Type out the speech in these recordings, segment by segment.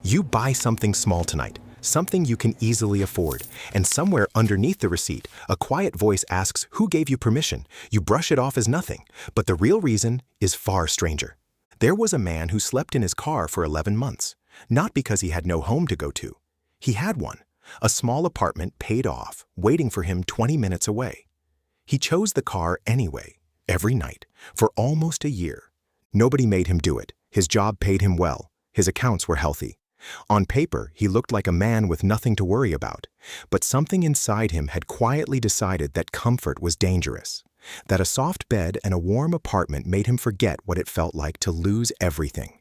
You buy something small tonight, something you can easily afford, and somewhere underneath the receipt, a quiet voice asks who gave you permission. You brush it off as nothing, but the real reason is far stranger. There was a man who slept in his car for 11 months, not because he had no home to go to. He had one, a small apartment paid off, waiting for him 20 minutes away. He chose the car anyway, every night, for almost a year. Nobody made him do it. His job paid him well. His accounts were healthy. On paper, he looked like a man with nothing to worry about, but something inside him had quietly decided that comfort was dangerous, that a soft bed and a warm apartment made him forget what it felt like to lose everything.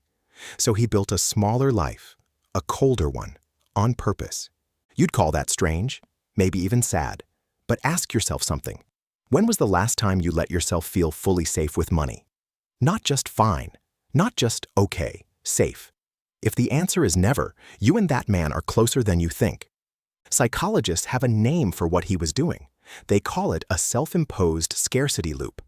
So he built a smaller life, a colder one, on purpose. You'd call that strange, maybe even sad, but ask yourself something. When was the last time you let yourself feel fully safe with money? Not just fine, not just okay, safe. If the answer is never, you and that man are closer than you think. Psychologists have a name for what he was doing. They call it a self-imposed scarcity loop.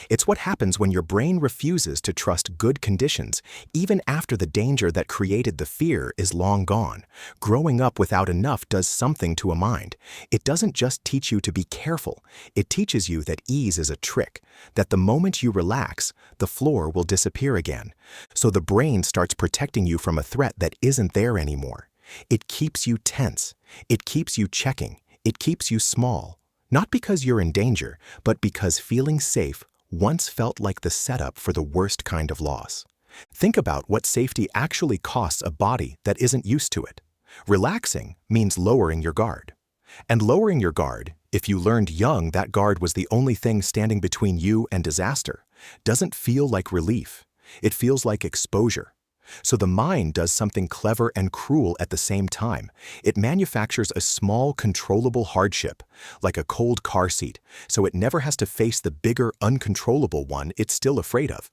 It's what happens when your brain refuses to trust good conditions, even after the danger that created the fear is long gone. Growing up without enough does something to a mind. It doesn't just teach you to be careful. It teaches you that ease is a trick, that the moment you relax, the floor will disappear again. So the brain starts protecting you from a threat that isn't there anymore. It keeps you tense. It keeps you checking. It keeps you small. Not because you're in danger, but because feeling safe once felt like the setup for the worst kind of loss. Think about what safety actually costs a body that isn't used to it. Relaxing means lowering your guard. And lowering your guard, if you learned young that guard was the only thing standing between you and disaster, doesn't feel like relief. It feels like exposure. So the mind does something clever and cruel at the same time. It manufactures a small, controllable hardship, like a cold car seat, so it never has to face the bigger, uncontrollable one it's still afraid of.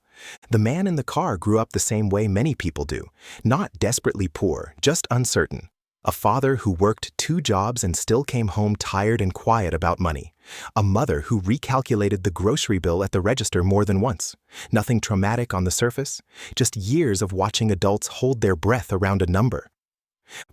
The man in the car grew up the same way many people do, not desperately poor, just uncertain. A father who worked 2 jobs and still came home tired and quiet about money. A mother who recalculated the grocery bill at the register more than once. Nothing traumatic on the surface, just years of watching adults hold their breath around a number.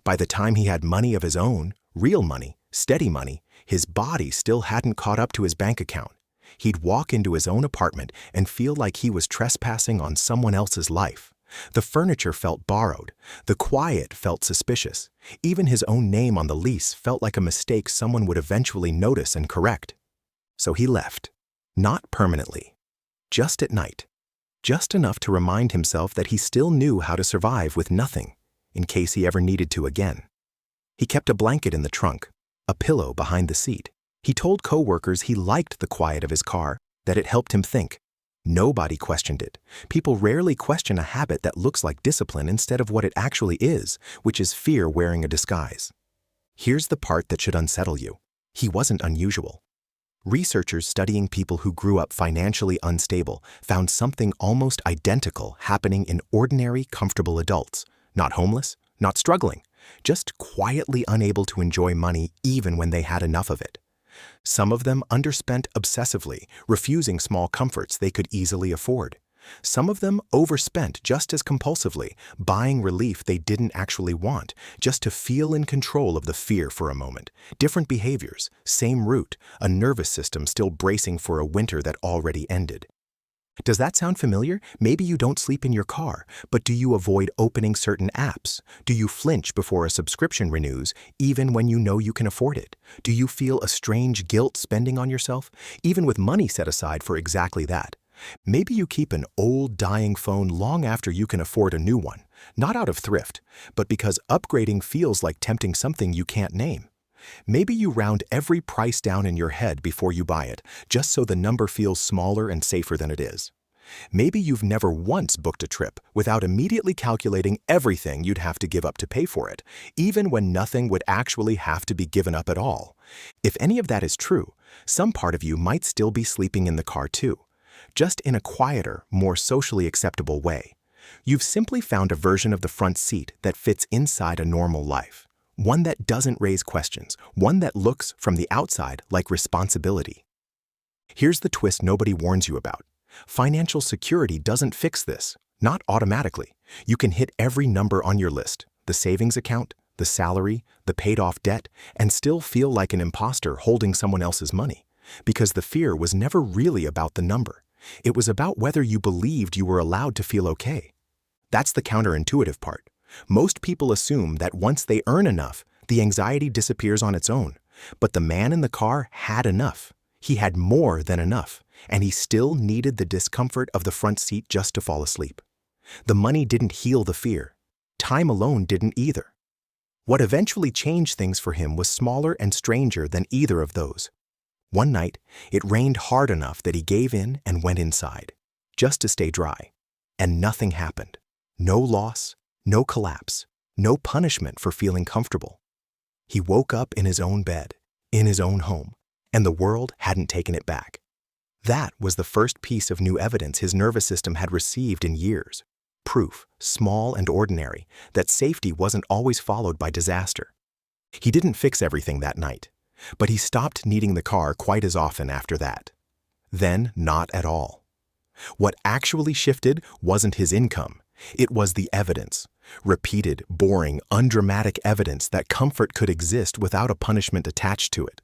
By the time he had money of his own, real money, steady money, his body still hadn't caught up to his bank account. He'd walk into his own apartment and feel like he was trespassing on someone else's life. The furniture felt borrowed. The quiet felt suspicious. Even his own name on the lease felt like a mistake someone would eventually notice and correct. So he left. Not permanently. Just at night. Just enough to remind himself that he still knew how to survive with nothing, in case he ever needed to again. He kept a blanket in the trunk, a pillow behind the seat. He told coworkers he liked the quiet of his car, that it helped him think. Nobody questioned it. People rarely question a habit that looks like discipline instead of what it actually is, which is fear wearing a disguise. Here's the part that should unsettle you. He wasn't unusual. Researchers studying people who grew up financially unstable found something almost identical happening in ordinary, comfortable adults. Not homeless, not struggling, just quietly unable to enjoy money even when they had enough of it. Some of them underspent obsessively, refusing small comforts they could easily afford. Some of them overspent just as compulsively, buying relief they didn't actually want, just to feel in control of the fear for a moment. Different behaviors, same route, a nervous system still bracing for a winter that already ended. Does that sound familiar? Maybe you don't sleep in your car, but do you avoid opening certain apps? Do you flinch before a subscription renews, even when you know you can afford it? Do you feel a strange guilt spending on yourself, even with money set aside for exactly that? Maybe you keep an old, dying phone long after you can afford a new one, not out of thrift, but because upgrading feels like tempting something you can't name. Maybe you round every price down in your head before you buy it, just so the number feels smaller and safer than it is. Maybe you've never once booked a trip without immediately calculating everything you'd have to give up to pay for it, even when nothing would actually have to be given up at all. If any of that is true, some part of you might still be sleeping in the car too, just in a quieter, more socially acceptable way. You've simply found a version of the front seat that fits inside a normal life. One that doesn't raise questions, one that looks from the outside like responsibility. Here's the twist nobody warns you about. Financial security doesn't fix this, not automatically. You can hit every number on your list, the savings account, the salary, the paid-off debt, and still feel like an imposter holding someone else's money, because the fear was never really about the number. It was about whether you believed you were allowed to feel okay. That's the counterintuitive part. Most people assume that once they earn enough, the anxiety disappears on its own. But the man in the car had enough. He had more than enough, and he still needed the discomfort of the front seat just to fall asleep. The money didn't heal the fear. Time alone didn't either. What eventually changed things for him was smaller and stranger than either of those. One night, it rained hard enough that he gave in and went inside, just to stay dry. And nothing happened. No loss, no collapse, no punishment for feeling comfortable. He woke up in his own bed, in his own home, and the world hadn't taken it back. That was the first piece of new evidence his nervous system had received in years. Proof, small and ordinary, that safety wasn't always followed by disaster. He didn't fix everything that night, but he stopped needing the car quite as often after that. Then, not at all. What actually shifted wasn't his income. It was the evidence. Repeated, boring, undramatic evidence that comfort could exist without a punishment attached to it.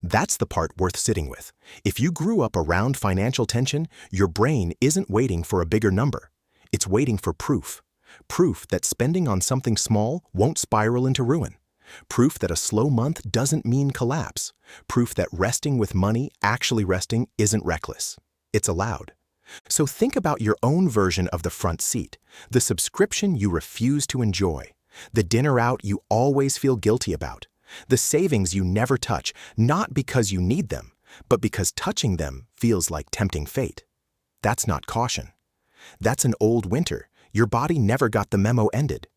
That's the part worth sitting with. If you grew up around financial tension, your brain isn't waiting for a bigger number. It's waiting for proof. Proof that spending on something small won't spiral into ruin. Proof that a slow month doesn't mean collapse. Proof that resting with money, actually resting, isn't reckless. It's allowed. So think about your own version of the front seat, the subscription you refuse to enjoy, the dinner out you always feel guilty about, the savings you never touch, not because you need them, but because touching them feels like tempting fate. That's not caution. That's an old winter. Your body never got the memo ended.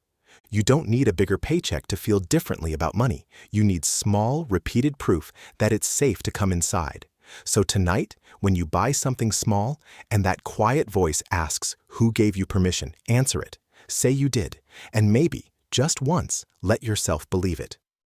You don't need a bigger paycheck to feel differently about money. You need small, repeated proof that it's safe to come inside. So tonight, when you buy something small and that quiet voice asks, "Who gave you permission?" answer it. Say you did, and maybe, just once, let yourself believe it.